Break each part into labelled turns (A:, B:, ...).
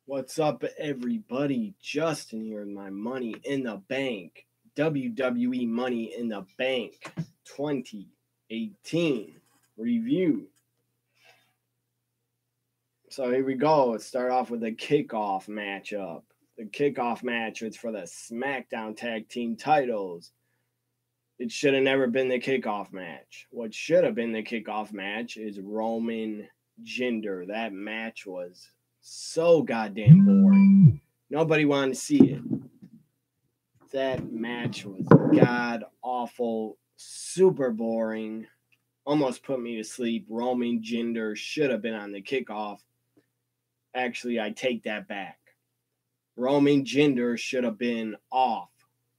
A: What's up, everybody? Justin here with my Money in the Bank. WWE Money in the Bank 2018 review. So here we go. Let's start off with the kickoff matchup. The kickoff match was for the SmackDown Tag Team titles. It should have never been the kickoff match. What should have been the kickoff match is Roman Jinder. That match was so goddamn boring. Nobody wanted to see it. That match was god awful, super boring, almost put me to sleep. Roman Jinder should have been on the kickoff. Actually, I take that back. Roman Jinder should have been off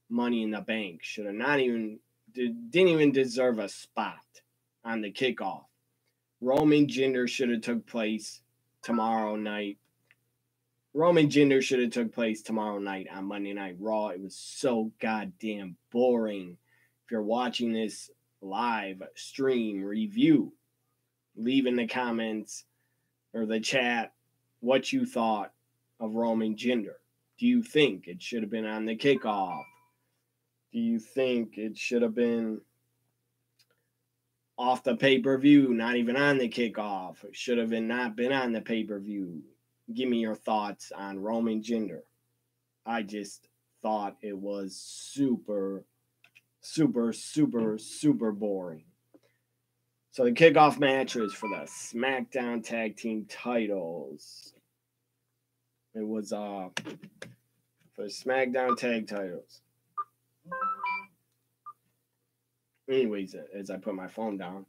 A: Money in the Bank. Didn't even deserve a spot on the kickoff. Roman Jinder should have took place tomorrow night. Roman Jinder should have took place tomorrow night on Monday Night Raw. It was so goddamn boring. If you're watching this live stream review, leave in the comments or the chat what you thought of Roman Jinder. Do you think it should have been on the kickoff? Do you think it should have been off the pay-per-view, not even on the kickoff? It should have not been on the pay-per-view. Give me your thoughts on Roman Jinder. I just thought it was super boring. So the kickoff match was for the SmackDown Tag Team titles. It was for the SmackDown Tag titles. Anyways, as I put my phone down,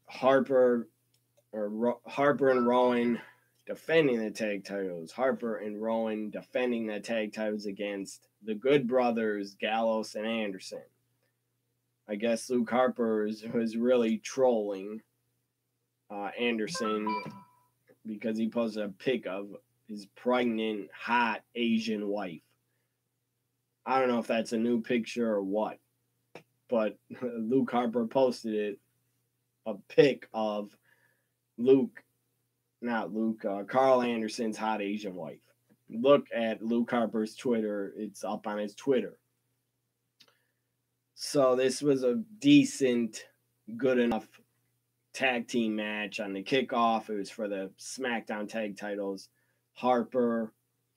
A: Harper and Rowan defending the tag titles. Harper and Rowan defending the tag titles against the Good Brothers, Gallows and Anderson. I guess Luke Harper was really trolling Anderson because he posted a pic of his pregnant, hot Asian wife. I don't know if that's a new picture or what, but Luke Harper posted a pic of Carl Anderson's hot Asian wife. Look at Luke Harper's Twitter. It's up on his Twitter. So this was a decent, good enough tag team match on the kickoff. It was for the SmackDown tag titles. Harper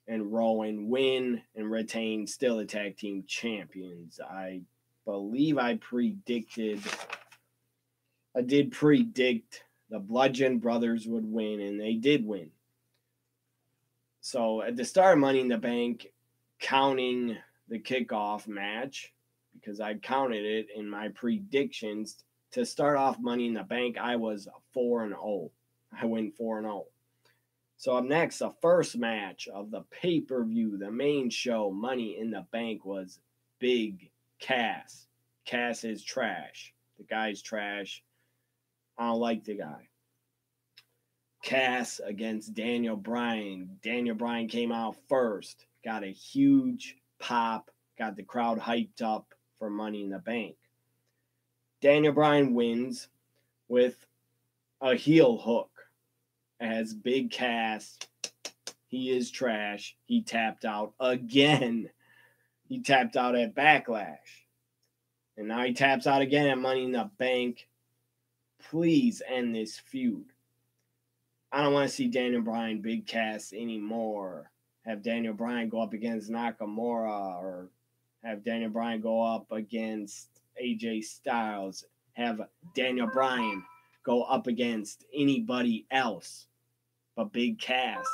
A: and Rowan win and retain still the tag team champions. I believe I did predict the Bludgeon Brothers would win, and they did win. So at the start of Money in the Bank, counting the kickoff match, because I counted it in my predictions, to start off Money in the Bank, I was 4-0. I went 4-0. So up next, the first match of the pay-per-view, the main show, Money in the Bank, was Big Cass. Cass is trash. The guy's trash. I don't like the guy. Cass against Daniel Bryan. Daniel Bryan came out first. Got a huge pop. Got the crowd hyped up for Money in the Bank. Daniel Bryan wins with a heel hook. As Big Cass, he is trash. He tapped out again. He tapped out at Backlash. And now he taps out again at Money in the Bank. Please end this feud. I don't want to see Daniel Bryan, Big Cass anymore. Have Daniel Bryan go up against Nakamura, or have Daniel Bryan go up against AJ Styles. Have Daniel Bryan go up against anybody else but Big Cass.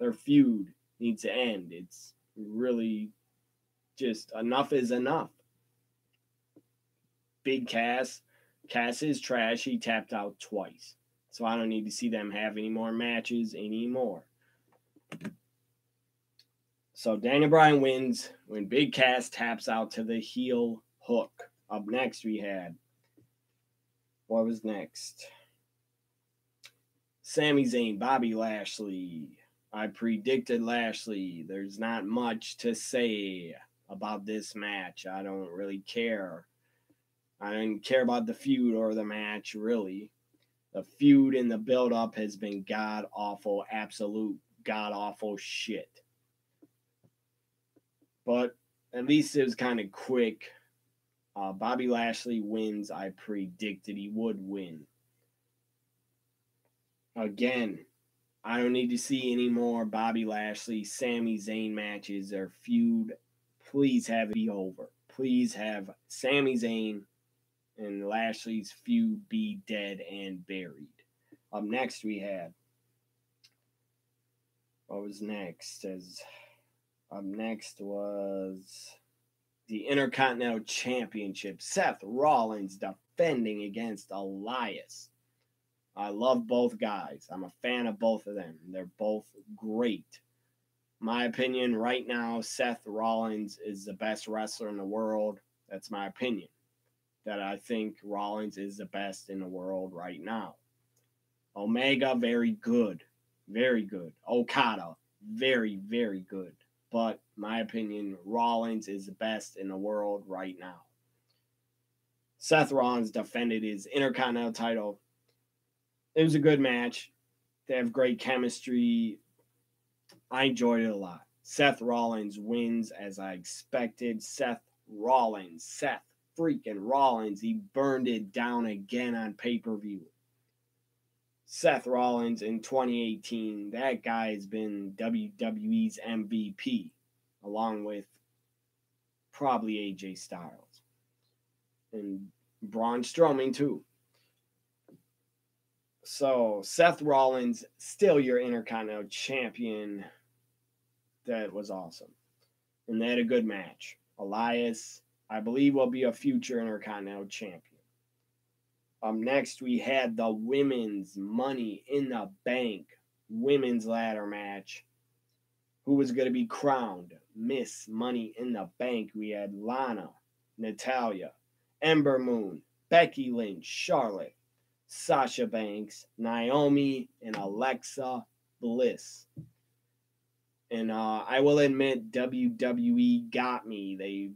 A: Their feud needs to end. It's really just enough is enough. Big Cass is trash. He tapped out twice. So I don't need to see them have any more matches anymore. So Daniel Bryan wins when Big Cass taps out to the heel hook. Up next we had, what was next? Sami Zayn, Bobby Lashley. I predicted Lashley. There's not much to say about this match. I don't really care. I didn't care about the feud or the match, really. The feud and the build-up has been god-awful, absolute god-awful shit. But at least it was kind of quick. Bobby Lashley wins. I predicted he would win. Again, I don't need to see any more Bobby Lashley, Sami Zayn matches or feud. Please have it be over. Please have Sami Zayn and Lashley's feud be dead and buried. Up next we had, what was next? Up next was the Intercontinental Championship. Seth Rollins defending against Elias. I love both guys. I'm a fan of both of them. They're both great. My opinion right now, Seth Rollins is the best wrestler in the world. That's my opinion. That I think Rollins is the best in the world right now. Omega, very good. Very good. Okada, very, very good. But my opinion, Rollins is the best in the world right now. Seth Rollins defended his Intercontinental title. It was a good match. They have great chemistry. I enjoyed it a lot. Seth Rollins wins as I expected. Seth freaking Rollins. He burned it down again on pay-per-view. Seth Rollins in 2018, that guy has been WWE's MVP, along with probably AJ Styles. And Braun Strowman too. So, Seth Rollins, still your Intercontinental Champion. That was awesome. And they had a good match. Elias, I believe, will be a future Intercontinental Champion. Next, we had the Women's Money in the Bank women's ladder match. Who was going to be crowned Miss Money in the Bank? We had Lana, Natalya, Ember Moon, Becky Lynch, Charlotte, Sasha Banks, Naomi, and Alexa Bliss. And I will admit, WWE got me. They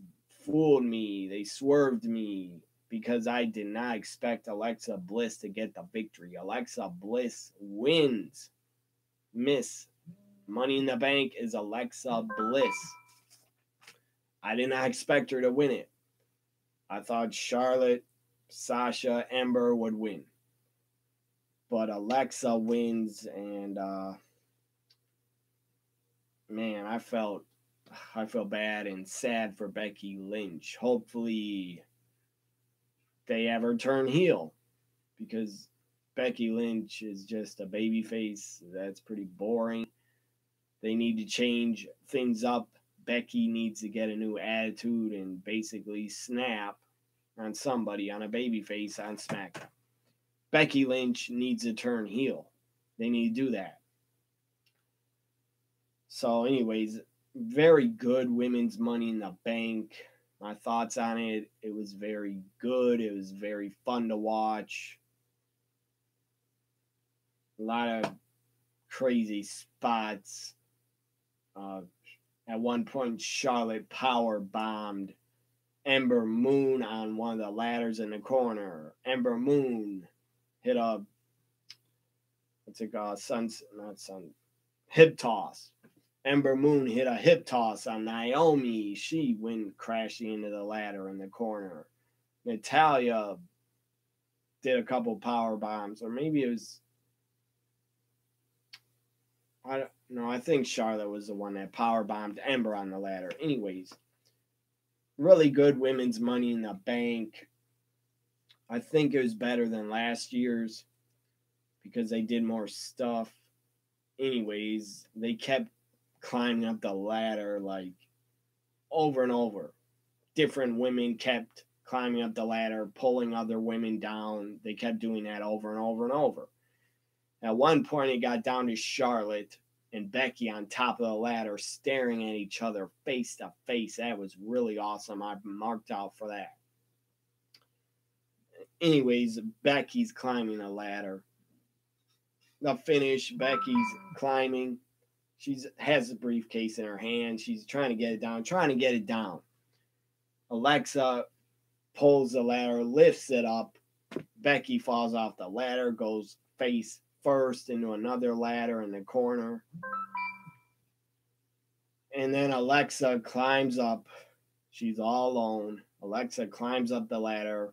A: fooled me. They swerved me because I did not expect Alexa Bliss to get the victory. Alexa Bliss wins. Miss Money in the Bank is Alexa Bliss. I did not expect her to win it. I thought Charlotte, Sasha, Ember would win. But Alexa wins, and man, I felt bad and sad for Becky Lynch. Hopefully they have her turn heel, because Becky Lynch is just a babyface. That's pretty boring. They need to change things up. Becky needs to get a new attitude and basically snap on somebody, on a babyface on SmackDown. Becky Lynch needs to turn heel. They need to do that. So anyways, very good women's Money in the Bank. My thoughts on it, it was very good. It was very fun to watch. A lot of crazy spots. At one point, Charlotte power bombed Ember Moon on one of the ladders in the corner. Ember Moon hit a, hip toss. Ember Moon hit a hip toss on Naomi. She went crashing into the ladder in the corner. Natalya did a couple power bombs, or maybe it was, I think Charlotte was the one that power bombed Ember on the ladder. Anyways, really good women's Money in the Bank. I think it was better than last year's because they did more stuff. Anyways, they kept climbing up the ladder like over and over. Different women kept climbing up the ladder, pulling other women down. They kept doing that over and over and over. At one point, it got down to Charlotte and Becky on top of the ladder staring at each other face to face. That was really awesome. I marked out for that. Anyways, Becky's climbing a ladder. The finish, Becky's climbing. She has the briefcase in her hand. She's trying to get it down. Alexa pulls the ladder, lifts it up. Becky falls off the ladder, goes face first into another ladder in the corner. And then Alexa climbs up. She's all alone. Alexa climbs up the ladder,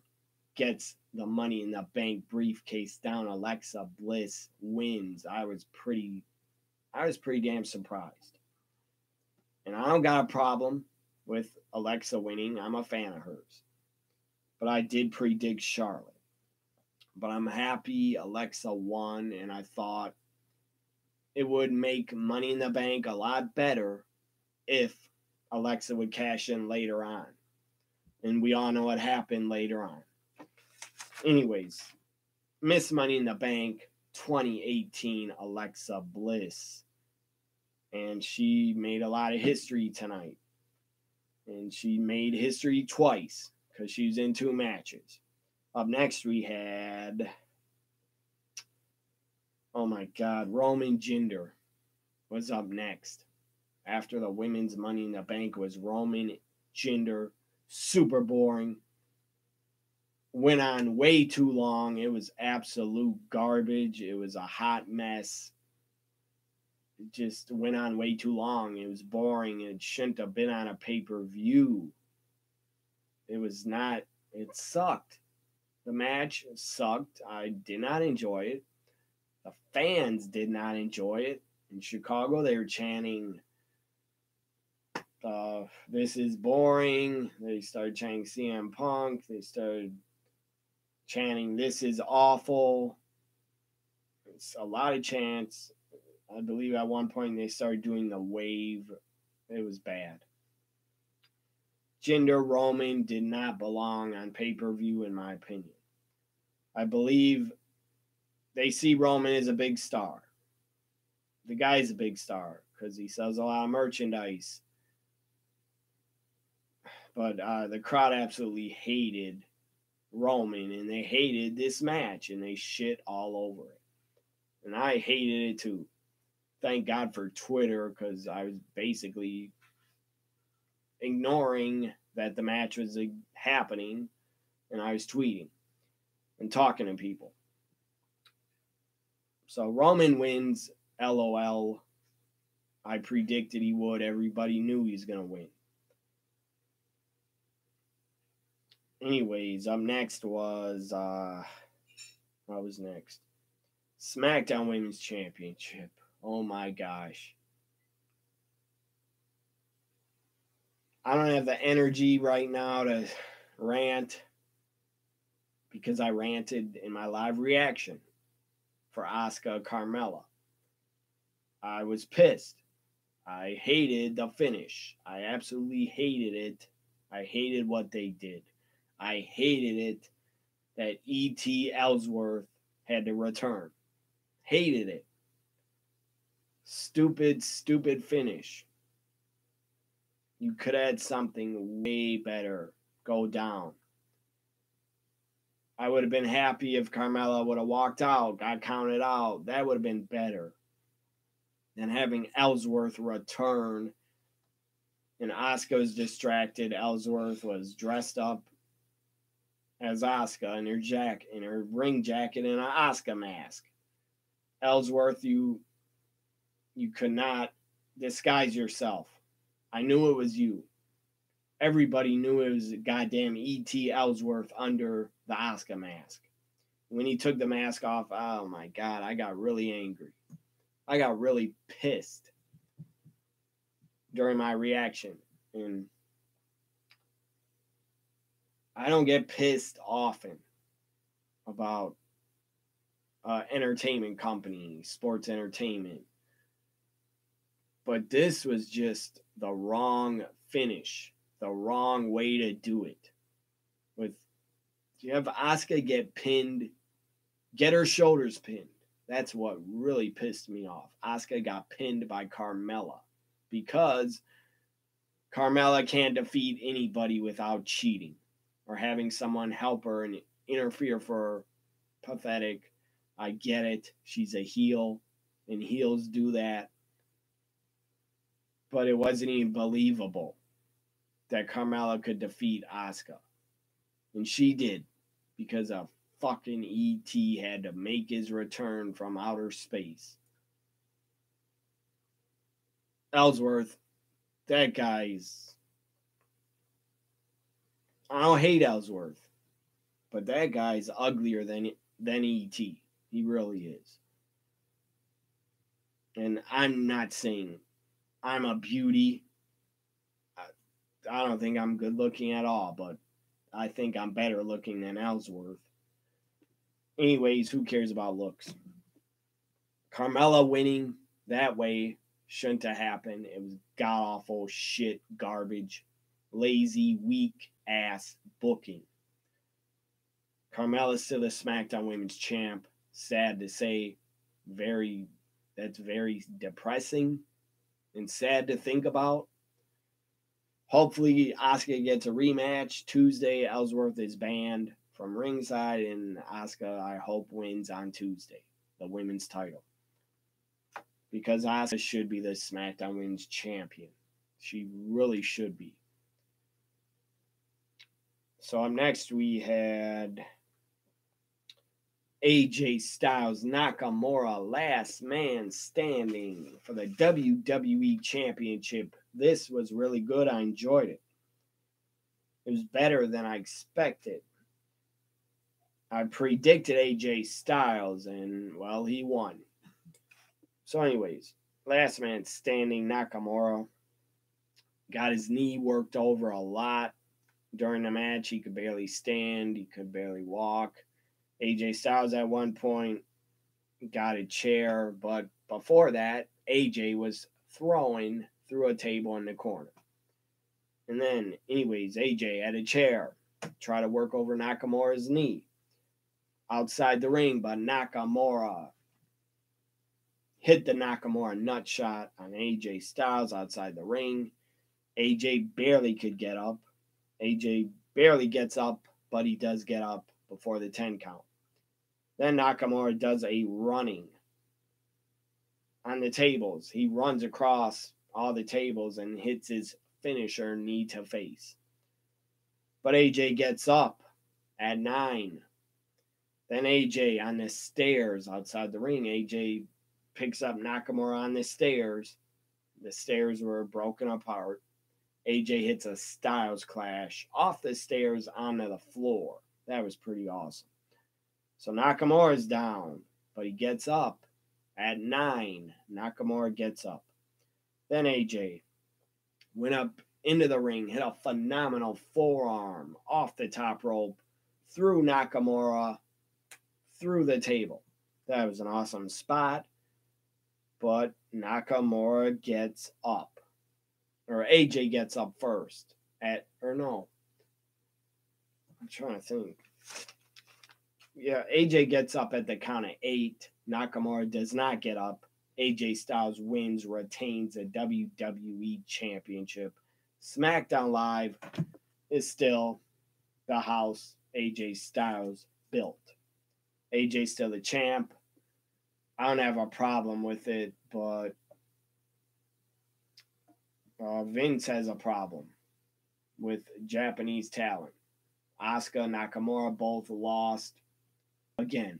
A: gets the Money in the Bank briefcase down. Alexa Bliss wins. I was pretty damn surprised. And I don't got a problem with Alexa winning. I'm a fan of hers. But I did predict Charlotte. But I'm happy Alexa won, and I thought it would make Money in the Bank a lot better if Alexa would cash in later on. And we all know what happened later on. Anyways, Miss Money in the Bank 2018 Alexa Bliss. And she made a lot of history tonight. And she made history twice because she was in 2 matches. Up next we had, oh my God, Roman Jinder was up next. After the women's Money in the Bank was Roman Jinder. Super boring. Went on way too long. It was absolute garbage. It was a hot mess. It just went on way too long. It was boring. It shouldn't have been on a pay-per-view. It was not. It sucked. The match sucked. I did not enjoy it. The fans did not enjoy it. In Chicago, they were chanting, this is boring. They started chanting CM Punk. They started chanting, this is awful. It's a lot of chants. I believe at one point they started doing the wave. It was bad. Jinder Roman did not belong on pay-per-view, in my opinion. I believe they see Roman as a big star. The guy's a big star because he sells a lot of merchandise. But the crowd absolutely hated Roman, and they hated this match, and they shit all over it. And I hated it too. Thank God for Twitter, because I was basically ignoring that the match was happening, and I was tweeting and talking to people. So Roman wins, LOL. I predicted he would. Everybody knew he was going to win. Anyways, up next was, what was next? SmackDown Women's Championship. Oh my gosh. I don't have the energy right now to rant because I ranted in my live reaction for Asuka Carmella. I was pissed. I hated the finish. I absolutely hated it. I hated what they did. I hated it that E.T. Ellsworth had to return. Hated it. Stupid, stupid finish. You could have had something way better go down. I would have been happy if Carmella would have walked out, got counted out. That would have been better than having Ellsworth return. And Asuka was distracted. Ellsworth was dressed up as Asuka in her ring jacket and an Asuka mask. Ellsworth, you could not disguise yourself. I knew it was you. Everybody knew it was goddamn E.T. Ellsworth under the Asuka mask. When he took the mask off, oh my God, I got really angry. I got really pissed during my reaction. And I don't get pissed often about entertainment companies, sports entertainment. But this was just the wrong finish, the wrong way to do it. You have Asuka get pinned, get her shoulders pinned. That's what really pissed me off. Asuka got pinned by Carmella because Carmella can't defeat anybody without cheating or having someone help her and interfere for her. Pathetic. I get it. She's a heel, and heels do that. But it wasn't even believable that Carmella could defeat Asuka. And she did, because a fucking E.T. had to make his return from outer space. Ellsworth, that guy's... I don't hate Ellsworth, but that guy's uglier than E.T. He really is. And I'm not saying I'm a beauty. I don't think I'm good looking at all, but I think I'm better looking than Ellsworth. Anyways, who cares about looks? Carmella winning that way shouldn't have happened. It was god awful shit, garbage, lazy, weak ass booking. Carmella's still the SmackDown Women's Champ. Sad to say. That's very depressing and sad to think about. Hopefully, Asuka gets a rematch. Tuesday, Ellsworth is banned from ringside, and Asuka, I hope, wins on Tuesday, the women's title. Because Asuka should be the SmackDown Women's Champion. She really should be. So up next, we had AJ Styles Nakamura, last man standing for the WWE Championship. This was really good. I enjoyed it. It was better than I expected. I predicted AJ Styles, and, well, he won. So anyways, last man standing, Nakamura got his knee worked over a lot during the match. He could barely stand. He could barely walk. AJ Styles at one point got a chair, but before that, AJ was throwing through a table in the corner. And then, anyways, AJ had a chair, try to work over Nakamura's knee outside the ring, but Nakamura hit the Nakamura nut shot on AJ Styles outside the ring. AJ barely could get up. AJ barely gets up, but he does get up before the 10 count. Then Nakamura does a running on the tables. He runs across all the tables and hits his finisher knee to face. But AJ gets up at 9. Then AJ on the stairs outside the ring. AJ picks up Nakamura on the stairs. The stairs were broken apart. AJ hits a Styles Clash off the stairs onto the floor. That was pretty awesome. So Nakamura's down, but he gets up at 9. Nakamura gets up. Then AJ went up into the ring, hit a phenomenal forearm off the top rope, threw Nakamura through the table. That was an awesome spot, but Nakamura gets up. Or AJ gets up first. I'm trying to think. Yeah, AJ gets up at the count of 8. Nakamura does not get up. AJ Styles wins, retains the WWE Championship. SmackDown Live is still the house AJ Styles built. AJ's still the champ. I don't have a problem with it, but Vince has a problem with Japanese talent. Asuka, Nakamura both lost. Again,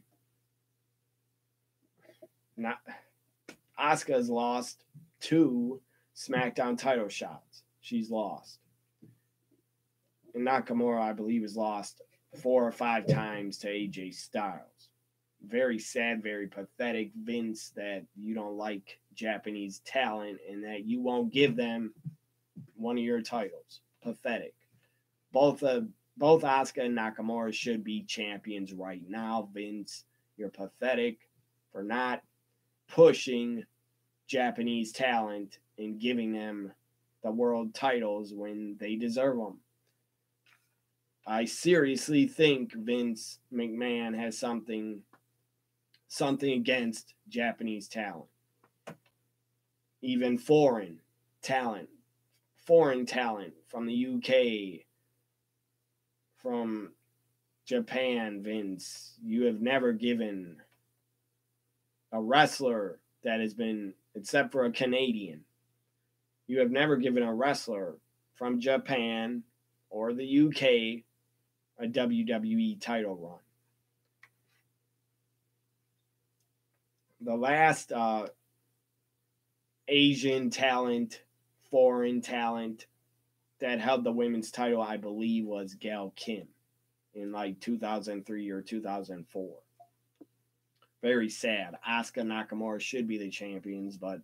A: Asuka's lost 2 SmackDown title shots. She's lost. And Nakamura, I believe, has lost 4 or 5 times to AJ Styles. Very sad, very pathetic, Vince, that you don't like Japanese talent and that you won't give them one of your titles. Pathetic. Both Asuka and Nakamura should be champions right now. Vince, you're pathetic for not pushing Japanese talent and giving them the world titles when they deserve them. I seriously think Vince McMahon has something against Japanese talent. Even foreign talent from the UK, from Japan. Vince, you have never given a wrestler that has been, except for a Canadian, you have never given a wrestler from Japan or the UK a WWE title run. The last Asian talent foreign talent that held the women's title, I believe, was Gail Kim in like 2003 or 2004. Very sad. Asuka Nakamura should be the champions, but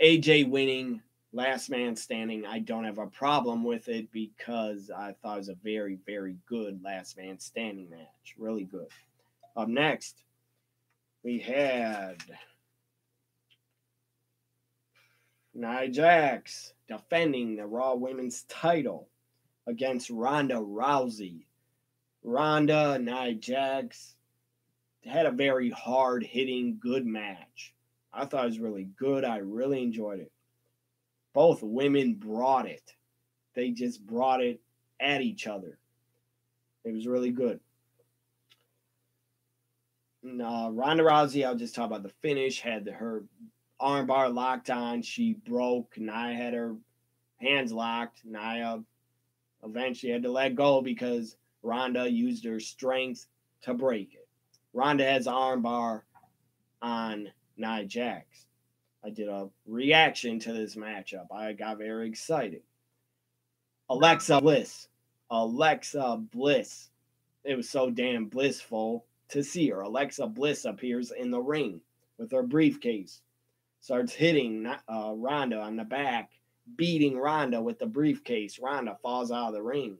A: AJ winning, last man standing, I don't have a problem with it because I thought it was a very, very good last man standing match. Really good. Up next, we had Nia Jax defending the Raw Women's title against Ronda Rousey. Nia Jax had a very hard-hitting, good match. I thought it was really good. I really enjoyed it. Both women brought it. They just brought it at each other. It was really good. Ronda Rousey, I'll just talk about the finish, had her armbar locked on. She broke. Nia had her hands locked. Nia eventually had to let go because Ronda used her strength to break it. Ronda has an armbar on Nia Jax. I did a reaction to this matchup. I got very excited. Alexa Bliss. It was so damn blissful to see her. Alexa Bliss appears in the ring with her briefcase. Starts hitting Ronda on the back, beating Ronda with the briefcase. Ronda falls out of the ring.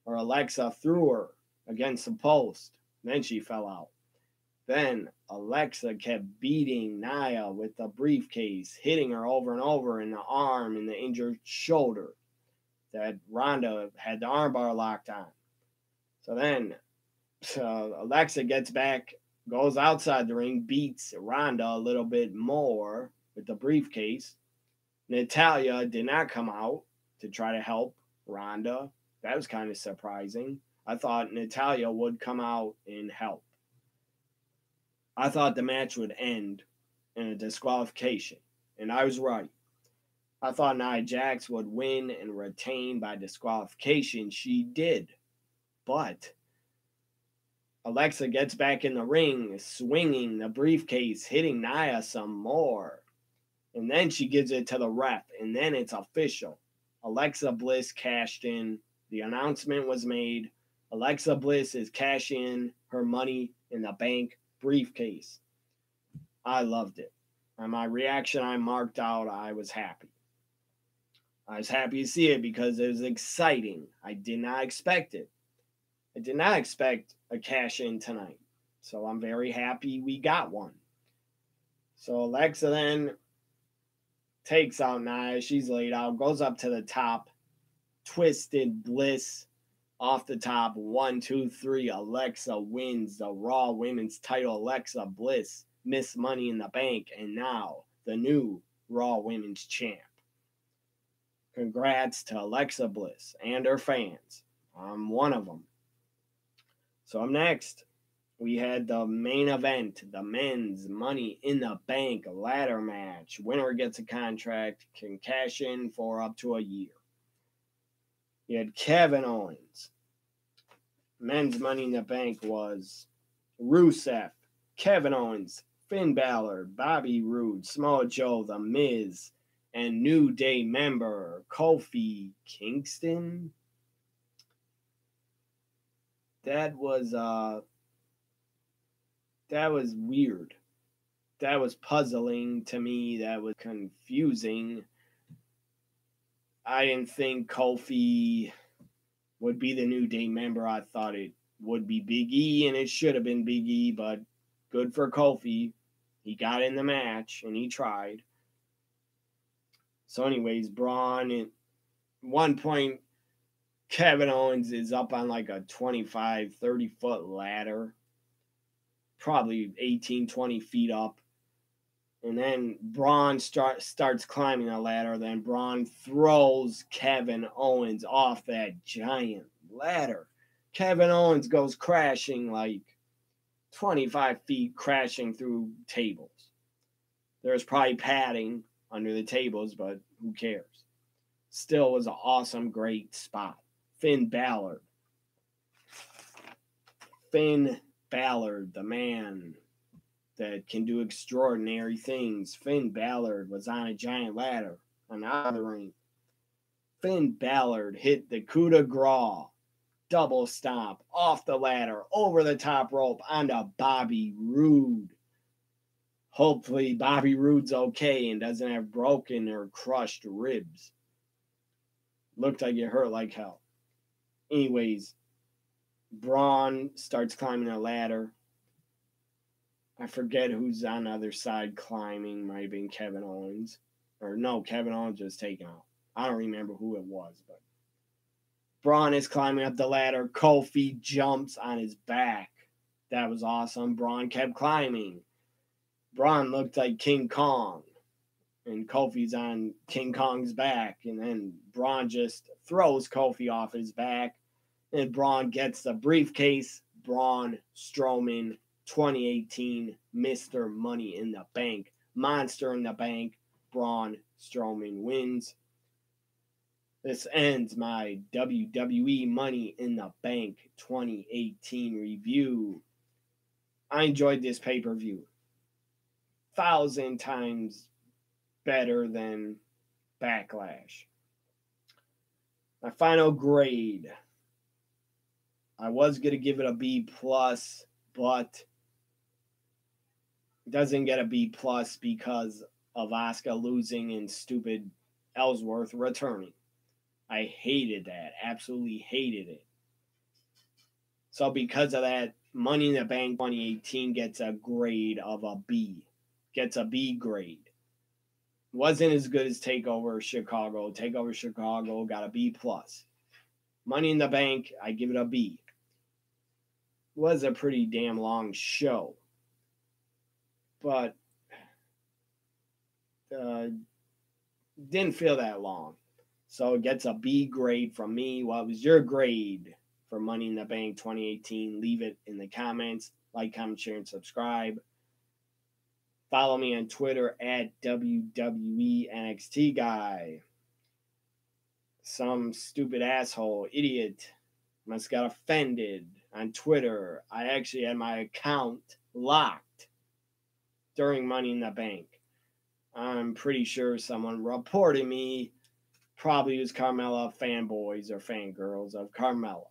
A: Or Alexa threw her against the post. Then she fell out. Then Alexa kept beating Nia with the briefcase, hitting her over and over in the arm and the injured shoulder that Ronda had the armbar locked on. So then Alexa gets back, goes outside the ring, beats Ronda a little bit more with the briefcase. Natalya did not come out to try to help Ronda. That was kind of surprising. I thought Natalya would come out and help. I thought the match would end in a disqualification, and I was right. I thought Nia Jax would win and retain by disqualification. She did. But Alexa gets back in the ring, swinging the briefcase, hitting Nia some more. And then she gives it to the ref, and then it's official. Alexa Bliss cashed in. The announcement was made. Alexa Bliss is cashing in her Money in the Bank briefcase. I loved it. And my reaction, I marked out, I was happy. I was happy to see it because it was exciting. I did not expect it. I did not expect a cash in tonight. So I'm very happy we got one. So Alexa then takes out Nia. She's laid out, goes up to the top. Twisted Bliss off the top. 1, 2, 3. Alexa wins the Raw Women's title. Alexa Bliss, Miss Money in the Bank, and now the new Raw Women's champ. Congrats to Alexa Bliss and her fans. I'm one of them. So up next, we had the main event, the men's Money in the Bank ladder match. Winner gets a contract, can cash in for up to a year. You had Kevin Owens. Men's Money in the Bank was Rusev, Kevin Owens, Finn Balor, Bobby Roode, Samoa Joe, The Miz, and New Day member Kofi Kingston. That was weird. That was puzzling to me. That was confusing. I didn't think Kofi would be the New Day member. I thought it would be Big E, and it should have been Big E, but good for Kofi. He got in the match, and he tried. So anyways, Braun, at one point, Kevin Owens is up on like a 25, 30-foot ladder, probably 18, 20 feet up. And then Braun starts climbing the ladder. Then Braun throws Kevin Owens off that giant ladder. Kevin Owens goes crashing like 25 feet, crashing through tables. There's probably padding under the tables, but who cares? Still was an awesome, great spot. Finn Balor, the man that can do extraordinary things. Finn Balor was on a giant ladder. and out of the ring. Finn Balor hit the coup de grace, double stomp, off the ladder, over the top rope, onto Bobby Roode. Hopefully Bobby Roode's okay and doesn't have broken or crushed ribs. Looked like it hurt like hell. Anyways, Braun starts climbing a ladder. I forget who's on the other side climbing. Might have been Kevin Owens. Or no, Kevin Owens was taken out. I don't remember who it was, but Braun is climbing up the ladder. Kofi jumps on his back. That was awesome. Braun kept climbing. Braun looked like King Kong. And Kofi's on King Kong's back. And then Braun just throws Kofi off his back. And Braun gets the briefcase. Braun Strowman 2018 Mr. Money in the Bank. Monster in the Bank. Braun Strowman wins. This ends my WWE Money in the Bank 2018 review. I enjoyed this pay-per-view. 1,000 times better than Backlash. My final grade. I was going to give it a B+, but it doesn't get a B+ because of Asuka losing and stupid Ellsworth returning. I hated that. Absolutely hated it. So because of that, Money in the Bank 2018 gets a grade of a B. Gets a B grade. Wasn't as good as TakeOver Chicago. TakeOver Chicago got a B+. Money in the Bank, I give it a B. It was a pretty damn long show. But didn't feel that long. So it gets a B grade from me. What was your grade for Money in the Bank 2018? Leave it in the comments. Like, comment, share, and subscribe. Follow me on Twitter at WWE NXT Guy. Some stupid asshole, idiot, must got offended on Twitter. I actually had my account locked during Money in the Bank. I'm pretty sure someone reported me. Probably was Carmella fanboys or fangirls of Carmella.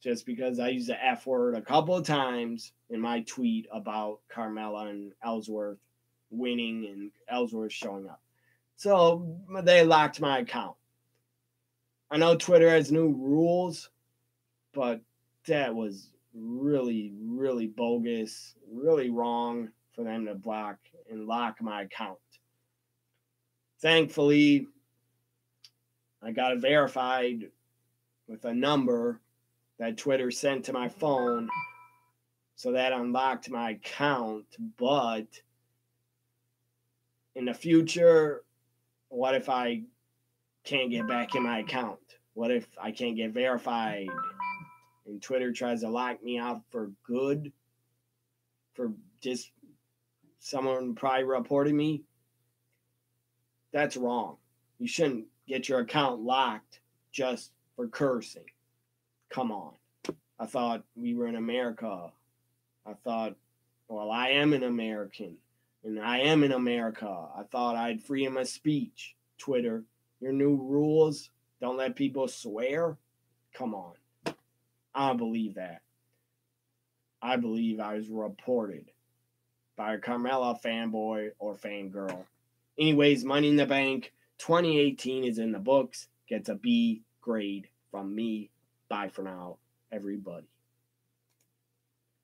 A: Just because I used the F word a couple of times in my tweet about Carmella and Ellsworth winning and Ellsworth showing up. So they locked my account. I know Twitter has new rules, but that was really, really bogus, really wrong for them to block and lock my account. Thankfully, I got it verified with a number that Twitter sent to my phone, so that unlocked my account. But in the future, what if I can't get back in my account? What if I can't get verified and Twitter tries to lock me out for good? For just someone probably reporting me? That's wrong. You shouldn't get your account locked just for cursing. Come on. I thought we were in America. I thought, well, I am an American. And I am in America. I thought I had freedom of speech. Twitter, your new rules don't let people swear? Come on. I don't believe that. I believe I was reported by a Carmella fanboy or fangirl. Anyways, Money in the Bank 2018 is in the books. Gets a B grade from me. Bye for now, everybody.